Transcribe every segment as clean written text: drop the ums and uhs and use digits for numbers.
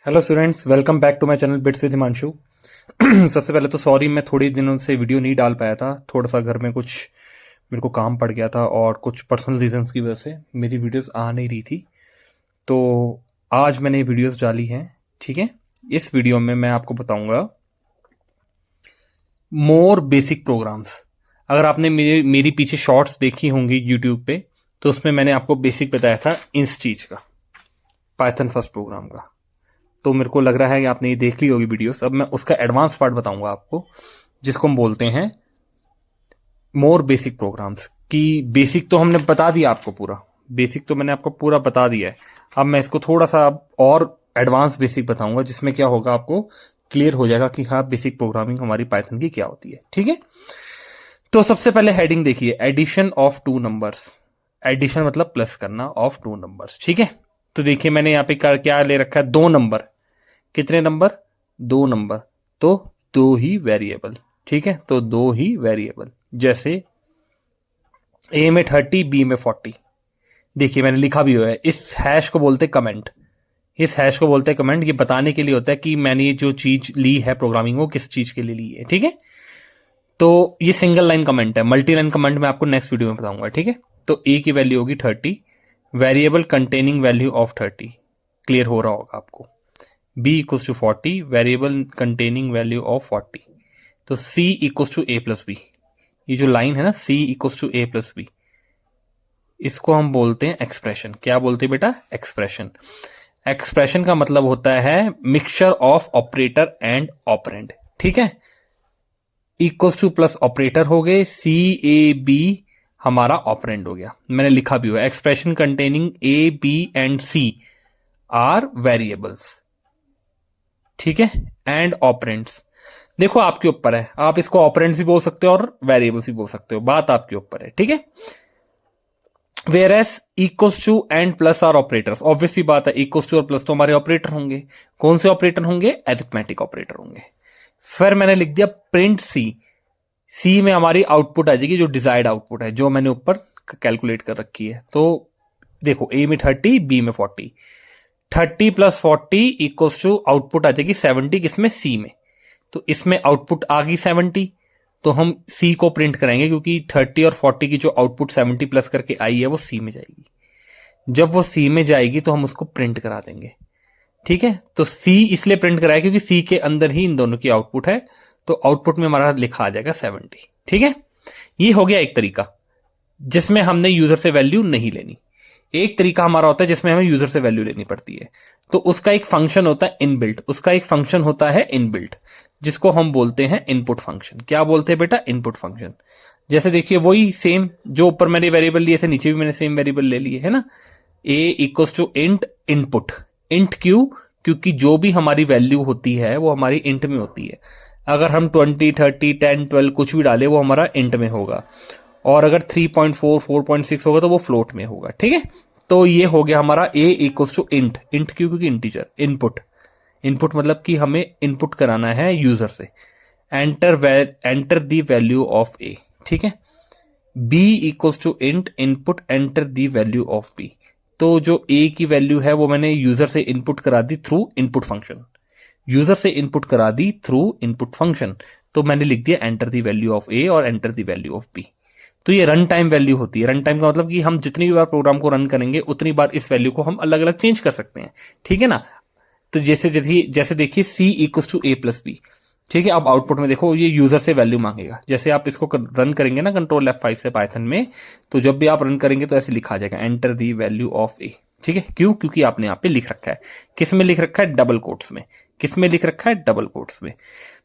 Hello students, welcome back to my channel bits with Himanshu. सबसे पहले तो सॉरी, मैं थोड़ी दिनों से वीडियो नहीं डाल पाया था। थोड़ा सा घर में कुछ मेरे को काम पड़ गया था और कुछ पर्सनल रीजंस की वजह से मेरी वीडियोस आ नहीं रही थी। तो आज मैंने वीडियोस डाली हैं। ठीक है, इस वीडियो में मैं आपको बताऊंगा मोर बेसिक प्रोग्राम्स। अगर आपने मेरी पीछे शॉर्ट्स देखी होंगी यूट्यूब पे, तो उसमें मैंने आपको बेसिक बताया था इस चीज का, पाइथन फर्स्ट प्रोग्राम का। तो मेरे को लग रहा है कि आपने ये देख ली होगी वीडियोस। अब मैं उसका एडवांस पार्ट बताऊंगा आपको, जिसको हम बोलते हैं मोर बेसिक प्रोग्राम्स। की बेसिक तो हमने बता दिया आपको, पूरा बेसिक तो मैंने आपको पूरा बता दिया है। अब मैं इसको थोड़ा सा अब और एडवांस बेसिक बताऊंगा, जिसमें क्या होगा, आपको क्लियर हो जाएगा कि हाँ, बेसिक प्रोग्रामिंग हमारी पाइथन की क्या होती है। ठीक है, तो सबसे पहले हेडिंग देखिए, addition of two numbers. Addition मतलब प्लस करना ऑफ टू नंबर्स। ठीक है, तो देखिए मैंने यहाँ पे क्या ले रखा है, दो नंबर। कितने नंबर? दो नंबर। तो दो ही वेरिएबल। ठीक है, तो दो ही वेरिएबल। जैसे ए में 30, बी में 40। देखिए मैंने लिखा भी हुआ है, इस हैश को बोलते कमेंट। इस हैश को बोलते हैं कमेंट। ये बताने के लिए होता है कि मैंने ये जो चीज ली है प्रोग्रामिंग, वो किस चीज के लिए ली है। ठीक है, तो ये सिंगल लाइन कमेंट है। मल्टी लाइन कमेंट मैं आपको नेक्स्ट वीडियो में बताऊंगा। ठीक है, तो ए की वैल्यू होगी 30, variable containing value of 30। Clear हो रहा होगा आपको। b equals to 40, variable containing value of 40। तो c equals to a plus B. ये जो लाइन है ना, c equals to a plus B, इसको हम बोलते हैं एक्सप्रेशन। क्या बोलते हैं बेटा? एक्सप्रेशन। एक्सप्रेशन का मतलब होता है mixture of operator and operand. ठीक है, इक्वल्स टू प्लस ऑपरेटर हो गए, सी ए बी हमारा ऑपरेंड हो गया। मैंने लिखा भी हुआ, expression containing A B and C are variables. ठीक है, एंड ऑपरेंड्स। देखो आपके ऊपर है, आप इसको ऑपरेंड्स भी बोल सकते हो और वेरिएबल्स भी बोल सकते हो, बात आपके ऊपर है। ठीक है, where S equals to and plus are operators. Obviously बात है, इक्वल्स टू और प्लस तो हमारे ऑपरेटर होंगे। कौन से ऑपरेटर होंगे? अरिथमेटिक ऑपरेटर होंगे। फिर मैंने लिख दिया प्रिंट सी। सी में हमारी आउटपुट आ जाएगी, जो डिजायर्ड आउटपुट है, जो मैंने ऊपर कैलकुलेट कर रखी है। तो देखो, ए में 30, बी में 40। 30 प्लस 40 इक्वल्स टू आउटपुट आ जाएगी 70, किसमें? सी में। तो इसमें आउटपुट आ गई 70, तो हम सी को प्रिंट कराएंगे, क्योंकि 30 और 40 की जो आउटपुट 70 प्लस करके आई है, वो सी में जाएगी। जब वो सी में जाएगी तो हम उसको प्रिंट करा देंगे। ठीक है, तो सी इसलिए प्रिंट कराया क्योंकि सी के अंदर ही इन दोनों की आउटपुट है, तो आउटपुट में हमारा लिखा आ जाएगा 70। ठीक है, ये हो गया एक तरीका, जिसमें हमने यूजर से वैल्यू नहीं लेनी। एक तरीका हमारा होता है जिसमें हमें यूजर से वैल्यू लेनी पड़ती है। तो उसका एक फंक्शन होता है इनबिल्ट। उसका एक फंक्शन होता है इनबिल्ट, जिसको हम बोलते हैं इनपुट फंक्शन। क्या बोलते हैं बेटा? Input function. जैसे देखिए, वही सेम जो ऊपर मैंने वेरिएबल लिए थे, नीचे भी मैंने सेम वेरिएबल ले लिए है ना। A equals to int input. Int क्यों? क्योंकि जो भी हमारी वैल्यू होती है वो हमारी इंट में होती है। अगर हम 20, 30, 10, 12 कुछ भी डाले, वो हमारा इंट में होगा। और अगर 3.4, 4.6 होगा तो वो फ्लोट में होगा। ठीक है, तो ये हो गया हमारा a equals to int. Int क्यों? क्योंकि इंटीजर। इनपुट, इनपुट मतलब कि हमें इनपुट कराना है यूजर से। Enter the value of a। ठीक है, b equals to int input enter the value of b। तो जो a की वैल्यू है वो मैंने यूजर से इनपुट करा the through input function. User से इनपुट करा दी थ्रू इनपुट फंक्शन, तो मैंने लिख दिया enter the value of a और enter the value of b। तो ये रन टाइम वैल्यू होती है। रन टाइम का मतलब कि हम जितनी भी बार प्रोग्राम को रन करेंगे, उतनी बार इस वैल्यू को हम अलग अलग चेंज कर सकते हैं। ठीक है ना। तो जैसे देखिए, c equals to a plus b. ठीक है, अब आउटपुट में देखो, ये यूजर से वैल्यू मांगेगा। जैसे आप इसको रन करेंगे ना कंट्रोल F5 से पाइथन में, तो जब भी आप रन करेंगे तो ऐसे लिखा जाएगा एंटर दी वैल्यू ऑफ ए। ठीक है, क्यों? क्योंकि आपने यहाँ पे लिख रखा है। किस में लिख रखा है? डबल कोट्स में। किस में लिख रखा है? डबल कोट्स में।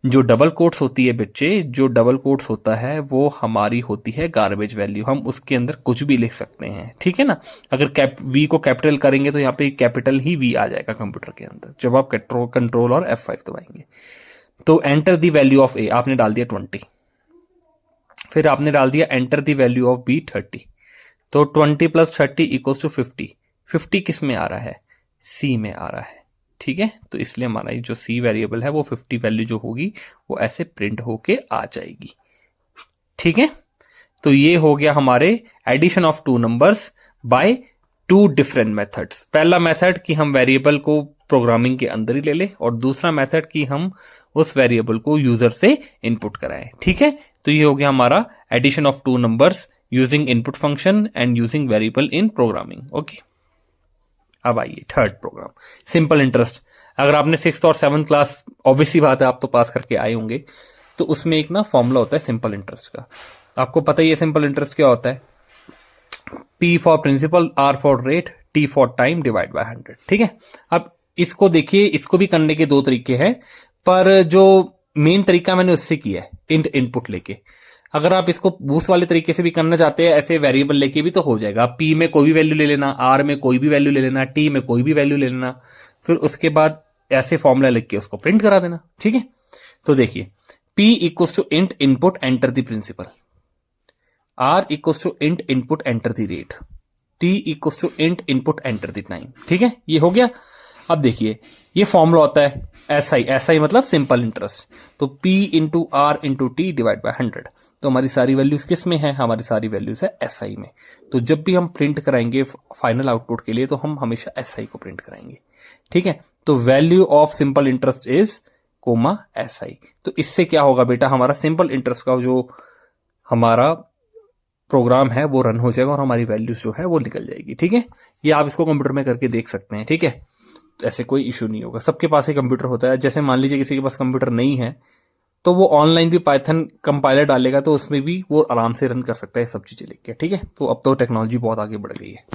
जो डबल कोट्स होती है बच्चे, जो डबल कोट्स होता है वो हमारी होती है गार्बेज वैल्यू। हम उसके अंदर कुछ भी लिख सकते हैं। ठीक है ना। अगर वी को कैपिटल करेंगे तो यहाँ पे कैपिटल ही वी आ जाएगा कंप्यूटर के अंदर, जब आप कंट्रोल और F5 दबाएंगे। तो enter the value of A आपने डाल दिया 20। फिर आपने डाल दिया enter the value of B 30। तो 20 प्लस 30 इक्वल्स टू 50। 50 किस में आ रहा है? सी में आ रहा है। ठीक है, तो इसलिए हमारा जो सी वेरिएबल है वो 50 वैल्यू जो होगी वो ऐसे प्रिंट होके आ जाएगी। ठीक है, तो ये हो गया हमारे addition of two numbers by two different methods. पहला मेथड कि हम वेरिएबल को प्रोग्रामिंग के अंदर ही ले ले, और दूसरा मेथड कि हम उस वेरिएबल को यूजर से इनपुट कराएं। ठीक है, तो ये हो गया हमारा addition of two numbers using input function and using variable in programming. Okay, अब आइए थर्ड प्रोग्राम, सिंपल इंटरेस्ट। अगर आपने 6th और 7th क्लास, ऑब्वियसली बात है आप तो पास करके आए होंगे, तो उसमें एक ना फॉर्मूला होता है सिंपल इंटरेस्ट का। आपको पता ही है सिंपल इंटरेस्ट क्या होता है, P for principal, R for rate, T for time divide by 100। ठीक है, अब इसको देखिए, इसको भी करने के दो तरीके हैं, पर जो मेन तरीका मैंने उससे किया है इंट इनपुट लेके। अगर आप इसको उस वाले तरीके से भी करना चाहते हैं, ऐसे वेरिएबल लेके भी, तो हो जाएगा। P में कोई भी वैल्यू ले लेना, R में कोई भी वैल्यू ले लेना, T में कोई भी वैल्यू ले लेना, फिर उसके बाद ऐसे फॉर्मूला लिख के उसको प्रिंट करा देना। ठीक है, तो देखिए P equals to int input enter the principal, R equals to int input enter the rate, T equals to int input enter the time. ठीक है, ये हो गया। अब देखिए ये फॉर्मूला होता है SI, SI मतलब सिंपल इंटरेस्ट, तो P into R into T divide by 100। तो हमारी सारी वैल्यूज किस में है, हमारी सारी वैल्यूज है SI में। तो जब भी हम प्रिंट कराएंगे फाइनल आउटपुट के लिए, तो हम हमेशा SI को प्रिंट कराएंगे। ठीक है, तो value of simple interest is comma SI। तो इससे क्या होगा बेटा, हमारा सिंपल इंटरेस्ट का जो हमारा प्रोग्राम है वो रन हो जाएगा और हमारी वैल्यूज जो है वो निकल जाएगी। ठीक है, ये आप इसको कंप्यूटर में करके देख सकते हैं। ठीक है, ऐसे कोई इशू नहीं होगा, सबके पास ही कंप्यूटर होता है। जैसे मान लीजिए किसी के पास कंप्यूटर नहीं है, तो वो ऑनलाइन भी पाइथन कंपाइलर डालेगा, तो उसमें भी वो आराम से रन कर सकता है सब चीजें लिख के। ठीक है, तो अब तो टेक्नोलॉजी बहुत आगे बढ़ गई है।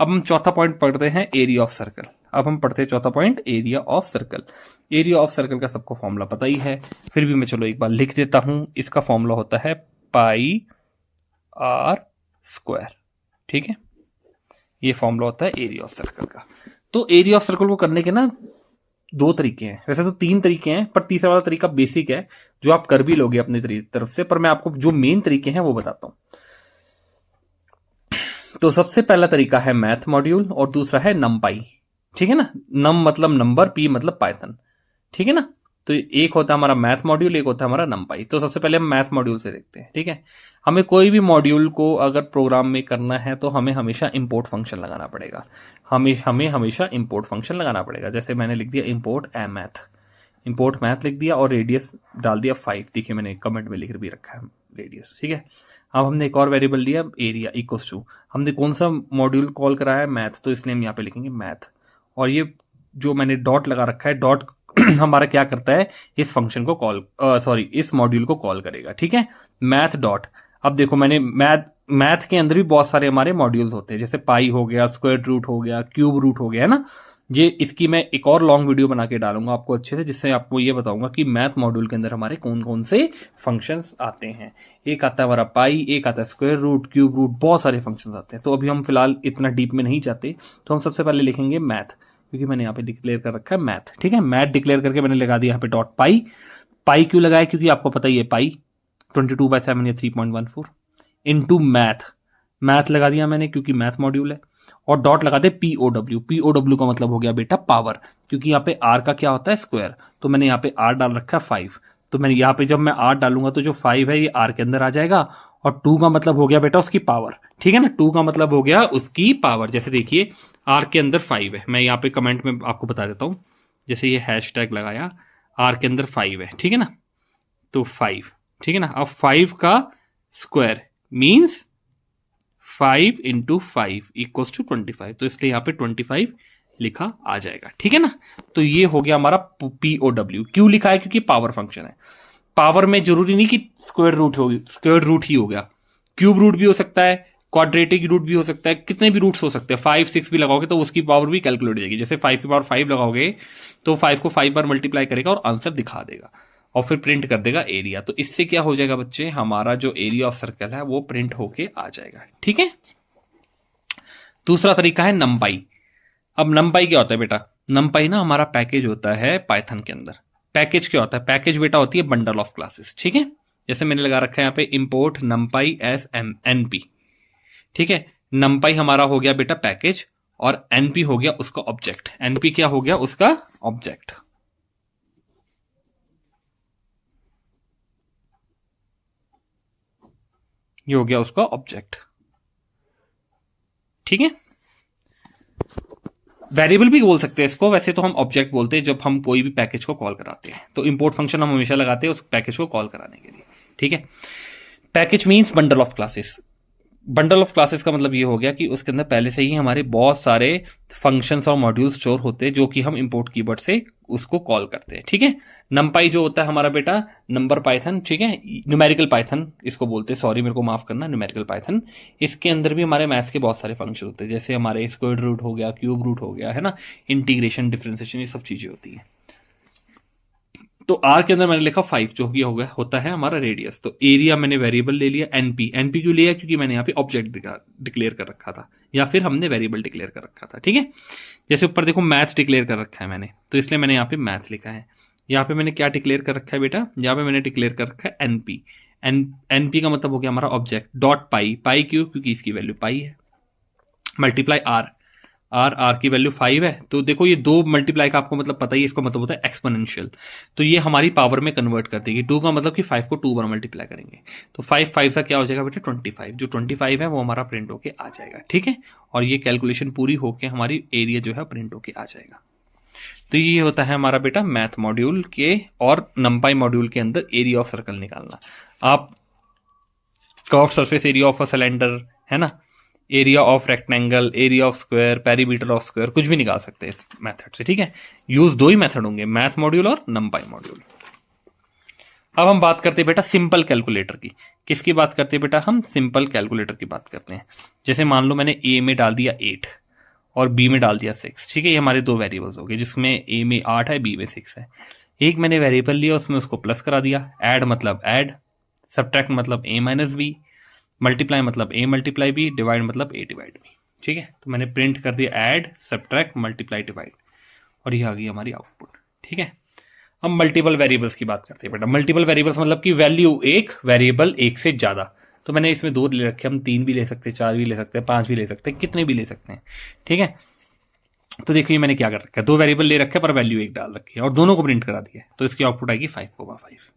अब हम चौथा पॉइंट पढ़ते हैं, एरिया ऑफ सर्कल। अब हम पढ़ते हैं चौथा point, area of circle. Area of circle का सबको फॉर्मूला पता ही है, फिर भी मैं चलो एक बार लिख देता हूं। इसका फॉर्मूला होता है पाई आर स्क्वायर। ठीक है, ये फॉर्मूला होता है एरिया ऑफ सर्कल का। तो एरिया ऑफ सर्कल को करने के ना दो तरीके हैं, वैसे तो तीन तरीके हैं, पर तीसरा वाला तरीका बेसिक है जो आप कर भी लोगे अपनी तरफ से, पर मैं आपको जो मेन तरीके हैं वो बताता हूं। तो सबसे पहला तरीका है मैथ मॉड्यूल और दूसरा है नमपाई। ठीक है ना, नम मतलब नंबर, पी मतलब पाइथन। ठीक है ना, तो एक होता है हमारा मैथ मॉड्यूल, एक होता है हमारा नमपाई। तो सबसे पहले हम मैथ मॉड्यूल से देखते हैं। ठीक है, हमें कोई भी मॉड्यूल को अगर प्रोग्राम में करना है तो हमें हमेशा इंपोर्ट फंक्शन लगाना पड़ेगा। हमें हमेशा इंपोर्ट फंक्शन लगाना पड़ेगा। जैसे मैंने लिख दिया इंपोर्ट मैथ, इंपोर्ट मैथ लिख दिया और रेडियस डाल दिया 5। देखिए मैंने कमेंट में लिख भी रखा है रेडियस। ठीक है, अब हमने एक और वेरिएबल लिया एरिया इक्वल्स टू, हमने कौन सा मॉड्यूल कॉल करा है, मैथ, तो इसलिए हम यहाँ पे लिखेंगे मैथ। और ये जो मैंने डॉट लगा रखा है, डॉट हमारा क्या करता है, इस फंक्शन को कॉल, सॉरी इस मॉड्यूल को कॉल करेगा। ठीक है, मैथ डॉट। अब देखो मैंने मैथ के अंदर भी बहुत सारे हमारे मॉड्यूल्स होते हैं, जैसे पाई हो गया, स्क्वायर रूट हो गया, क्यूब रूट हो गया, है ना। ये इसकी मैं एक और लॉन्ग वीडियो बना के डालूंगा आपको अच्छे से, जिससे आपको ये बताऊंगा कि मैथ मॉड्यूल के अंदर हमारे कौन कौन से फंक्शंस आते हैं। एक आता है हमारा पाई, एक आता है स्क्वायर रूट, क्यूब रूट, बहुत सारे फंक्शंस आते हैं। तो अभी हम फिलहाल इतना डीप में नहीं जाते, तो हम सबसे पहले लिखेंगे मैथ, क्योंकि मैंने यहाँ पे डिक्लेयर कर रखा है मैथ। ठीक है, मैथ डिक्लेयर करके मैंने लगा दिया यहाँ पे डॉट पाई। पाई क्यों लगाया, क्योंकि आपको पता ही है पाई 22/7 या 3.14 इंटू मैथ। मैथ लगा दिया मैंने क्योंकि मैथ मॉड्यूल है, और डॉट लगा दे POW। POW का मतलब हो गया बेटा पावर, क्योंकि यहाँ पे R का क्या होता है, स्क्वायर। तो मैंने यहाँ पे R डाल रखा है 5। तो मैंने यहाँ पे जब मैं R डालूंगा तो जो 5 है ये R के अंदर आ जाएगा, और 2 का मतलब हो गया बेटा उसकी पावर। ठीक है ना, 2 का मतलब हो गया उसकी पावर। जैसे देखिए R के अंदर 5 है, मैं यहाँ पे कमेंट में आपको बता देता हूँ। जैसे ये हैशटैग लगाया, R के अंदर 5 है, ठीक है ना, तो 5। ठीक है ना, अब 5 का square means 5 into 5 equals to 25, तो इसलिए यहाँ पे 25 लिखा आ जाएगा। ठीक है ना, तो ये हो गया हमारा POW। क्यों लिखा है, क्योंकि पावर फंक्शन है। पावर में जरूरी नहीं कि स्क्वायर रूट हो, स्क्वायर रूट ही हो गया, क्यूब रूट भी हो सकता है, क्वाड्रेटिक रूट भी हो सकता है, कितने भी रूट्स हो सकते हैं। 5 6 भी लगाओगे तो उसकी पावर भी कैलकुलेट हो जाएगी। जैसे 5 की पावर 5 लगाओगे तो 5 को 5 बार मल्टीप्लाई करेगा और आंसर दिखा देगा, और फिर प्रिंट कर देगा एरिया। तो इससे क्या हो जाएगा बच्चे, हमारा जो एरिया ऑफ सर्कल है वो प्रिंट होके आ जाएगा। ठीक है, दूसरा तरीका है नमपाई। अब नमपाई क्या होता है बेटा, नमपाई ना हमारा पैकेज होता है पाइथन के अंदर। पैकेज क्या होता है, पैकेज बेटा होती है बंडल ऑफ क्लासेस। ठीक है, जैसे मैंने लगा रखा है यहाँ पे इंपोर्ट नमपाई एस NP। ठीक है, नमपाई हमारा हो गया बेटा पैकेज, और NP हो गया उसका ऑब्जेक्ट। NP क्या हो गया, उसका ऑब्जेक्ट। ये हो गया उसका ऑब्जेक्ट। ठीक है, वेरिएबल भी बोल सकते हैं इसको, वैसे तो हम ऑब्जेक्ट बोलते हैं जब हम कोई भी पैकेज को कॉल कराते हैं। तो इंपोर्ट फंक्शन हम हमेशा लगाते हैं उस पैकेज को कॉल कराने के लिए, ठीक है। Package means bundle of classes. Bundle of classes का मतलब ये हो गया कि उसके अंदर पहले से ही हमारे बहुत सारे फंक्शंस और मॉड्यूल्स स्टोर होते हैं जो कि हम इंपोर्ट कीवर्ड से उसको कॉल करते हैं, ठीक है। नंपाई जो होता है हमारा बेटा नंबर पाइथन, ठीक है, न्यूमेरिकल पाइथन इसको बोलते हैं, सॉरी मेरे को माफ करना, न्यूमेरिकल पाइथन। इसके अंदर भी हमारे मैथ्स के बहुत सारे फंक्शन होते हैं, जैसे हमारे स्क्वायर रूट हो गया, क्यूब रूट हो गया, है ना, इंटीग्रेशन, डिफरेंशिएशन, ये सब चीजें होती हैं। तो आर के अंदर मैंने लिखा 5 जो कि हो गया होता है हमारा रेडियस। तो एरिया मैंने वेरिएबल ले लिया, एनपी। एनपी क्यों लिया? क्योंकि मैंने यहाँ पे ऑब्जेक्ट डिक्लेयर कर रखा था, या फिर हमने वेरिएबल डिक्लेयर कर रखा था, ठीक है। जैसे ऊपर देखो मैथ डिक्लेयर कर रखा है मैंने, तो इसलिए मैंने यहाँ पे मैथ लिखा है। यहाँ पे मैंने क्या डिक्लेयर कर रखा है बेटा? यहाँ पे मैंने डिक्लेयर कर रखा है एनपी। एनपी का मतलब हो गया हमारा ऑब्जेक्ट डॉट पाई। पाई क्यों? क्योंकि इसकी वैल्यू पाई है। Multiply R. आर की वैल्यू 5 है। तो देखो ये 2 मल्टीप्लाई का आपको मतलब पता ही है, इसका मतलब होता है एक्सपोनेंशियल। तो ये हमारी पावर में कन्वर्ट कर देगी। 2 का मतलब कि 5 को 2 बार मल्टीप्लाई करेंगे, तो 5 सा क्या हो जाएगा बेटा? 25। जो 25 है वो हमारा प्रिंट होके आ जाएगा, ठीक है। और ये कैलकुलेशन पूरी होके हमारी एरिया जो है प्रिंट होके आ जाएगा। तो ये होता है हमारा बेटा मैथ मॉड्यूल के और नंपाई मॉड्यूल के अंदर एरिया ऑफ सर्कल निकालना। आप curve surface area of a cylinder, है ना, area of rectangle, area of square, perimeter of square, कुछ भी निकाल सकते हैं इस मेथड से, ठीक है। यूज 2 ही मेथड होंगे, मैथ मॉड्यूल और नंपाई मॉड्यूल। अब हम बात करते हैं बेटा सिंपल कैलकुलेटर की। किसकी बात करते हैं बेटा? हम सिंपल कैलकुलेटर की बात करते हैं। जैसे मान लो मैंने ए में डाल दिया 8 और बी में डाल दिया 6, ठीक है। ये हमारे 2 वेरिएबल्स हो गए, जिसमें ए में 8 है, बी में 6 है। एक मैंने वेरिएबल लिया, उसमें उसको प्लस करा दिया। ऐड मतलब ऐड, सब्ट्रैक्ट मतलब ए माइनस बी, मल्टीप्लाई मतलब ए मल्टीप्लाई बी, डिवाइड मतलब ए डिवाइड बी, ठीक है। तो मैंने प्रिंट कर दिया ऐड, सब्ट्रैक्ट, मल्टीप्लाई, डिवाइड, और ये आ गई हमारी आउटपुट, ठीक है। अब मल्टीपल वेरिएबल्स की बात करते हैं बेटा। मल्टीपल वेरिएबल्स मतलब कि वैल्यू एक वेरिएबल एक से ज्यादा। तो मैंने इसमें 2 ले रखे, हम 3 भी ले सकते हैं, 4 भी ले सकते हैं, 5 भी ले सकते हैं, कितने भी ले सकते हैं, ठीक है। तो देखिए मैंने क्या कर रखा है, 2 वेरिएबल ले रखे पर वैल्यू 1 डाल रखी है और दोनों को प्रिंट करा दिया है। तो इसकी आउटपुट आएगी 5/5,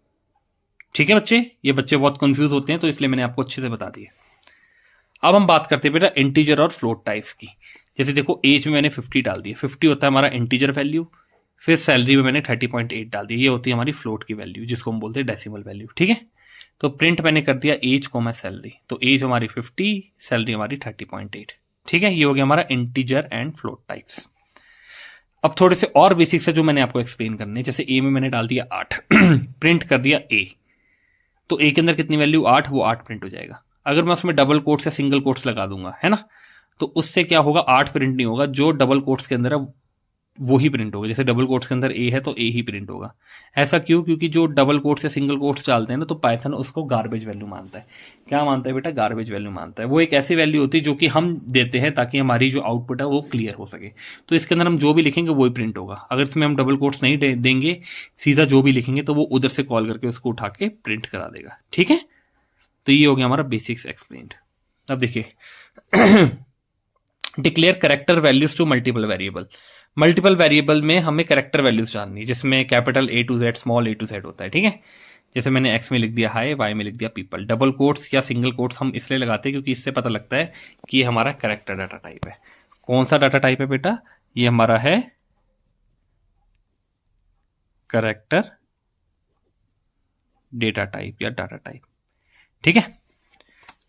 ठीक है बच्चे। ये बच्चे बहुत कंफ्यूज होते हैं, तो इसलिए मैंने आपको अच्छे से बता दिया। अब हम बात करते हैं बेटा इंटीजर और फ्लोट टाइप्स की। जैसे देखो एज में मैंने 50 डाल दिया, 50 होता है हमारा इंटीजर वैल्यू। फिर सैलरी में मैंने 30.8 डाल दिया, ये होती है हमारी फ्लोट की वैल्यू, जिसको हम बोलते हैं डेसिमल वैल्यू, ठीक है। तो प्रिंट मैंने कर दिया एज को मैं सैलरी, तो एज हमारी 50, सैलरी हमारी 30.8, ठीक है। ये हो गया हमारा इंटीजर एंड फ्लोट टाइप्स। अब थोड़े से और बेसिक्स है जो मैंने आपको एक्सप्लेन करने। जैसे ए में मैंने डाल दिया 8 प्रिंट कर दिया ए, तो ए के अंदर कितनी वैल्यू? 8, वो 8 प्रिंट हो जाएगा। अगर मैं उसमें डबल कोट्स या सिंगल कोट्स लगा दूंगा, है ना, तो उससे क्या होगा? 8 प्रिंट नहीं होगा, जो डबल कोट्स के अंदर है वो ही प्रिंट होगा। जैसे डबल कोट्स के अंदर ए है तो ए ही प्रिंट होगा। ऐसा क्यों? क्योंकि जो डबल कोट्स या सिंगल कोट्स डालते हैं ना, तो पाइथन उसको गार्बेज वैल्यू मानता है। क्या मानता है बेटा? गार्बेज वैल्यू मानता है। वो एक ऐसी वैल्यू होती है जो कि हम देते हैं ताकि हमारी जो आउटपुट है वो क्लियर हो सके। तो इसके अंदर हम जो भी लिखेंगे वो ही प्रिंट होगा। अगर इसमें हम डबल कोट्स नहीं देंगे, सीधा जो भी लिखेंगे तो वो उधर से कॉल करके उसको उठा के प्रिंट करा देगा, ठीक है। तो ये हो गया हमारा बेसिक्स एक्सप्लेन्ड। अब देखिए declare character values to multiple variable. Multiple variable में हमें करेक्टर वैल्यूज जाननी है, जिसमें capital A to Z, small A to Z होता है, ठीक है। जैसे मैंने एक्स में लिख दिया हाई, वाई में लिख दिया पीपल। डबल कोट्स या सिंगल कोट्स हम इसलिए लगाते हैं क्योंकि इससे पता लगता है कि ये हमारा करेक्टर डाटा टाइप है। कौन सा डाटा टाइप है बेटा? ये हमारा है करेक्टर डेटा टाइप या डाटा टाइप, ठीक है।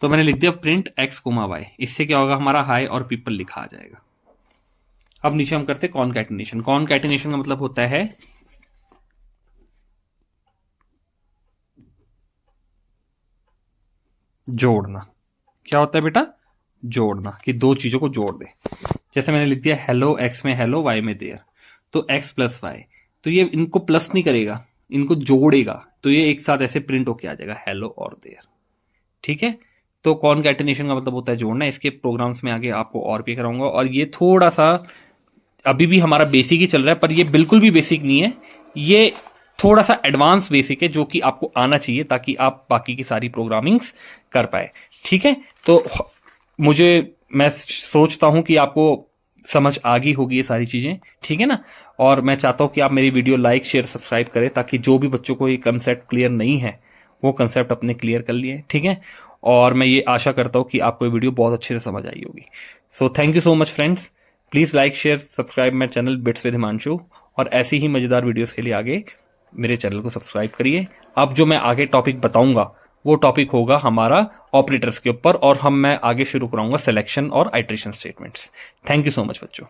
तो मैंने लिख दिया प्रिंट एक्स कोमा वाई, इससे क्या होगा? हमारा हाई और पीपल लिखा आ जाएगा। अब नीचे हम करते हैं कॉनकैटिनेशन। कॉनकैटिनेशन का मतलब होता है जोड़ना। क्या होता है बेटा? जोड़ना, कि 2 चीजों को जोड़ दे। जैसे मैंने लिख दिया हेलो एक्स में हेलो, वाई में देयर, तो एक्स प्लस वाई, तो ये इनको प्लस नहीं करेगा, इनको जोड़ेगा, तो ये एक साथ ऐसे प्रिंट होके आ जाएगा हेलो और देयर, ठीक है। तो कॉनकैटिनेशन का मतलब होता है जोड़ना। इसके प्रोग्राम्स में आगे आपको और भी कराऊंगा, और ये थोड़ा सा अभी भी हमारा बेसिक ही चल रहा है, पर ये बिल्कुल भी बेसिक नहीं है, ये थोड़ा सा एडवांस बेसिक है जो कि आपको आना चाहिए ताकि आप बाकी की सारी प्रोग्रामिंग्स कर पाए, ठीक है। तो मैं सोचता हूं कि आपको समझ आ गई होगी ये सारी चीजें, ठीक है ना। और मैं चाहता हूं कि आप मेरी वीडियो लाइक, शेयर, सब्सक्राइब करें ताकि जो भी बच्चों को ये कंसेप्ट क्लियर नहीं है वो कंसेप्ट अपने क्लियर कर लिए, ठीक है। और मैं ये आशा करता हूं कि आपको ये वीडियो बहुत अच्छे से समझ आई होगी। So thank you so much friends. Please like share subscribe my channel bits with Himanshu, और ऐसी ही मज़ेदार वीडियोस के लिए आगे मेरे चैनल को सब्सक्राइब करिए। अब जो मैं आगे टॉपिक बताऊंगा वो टॉपिक होगा हमारा ऑपरेटर्स के ऊपर, और मैं आगे शुरू कराऊंगा सिलेक्शन और iteration statements. Thank you so much बच्चों।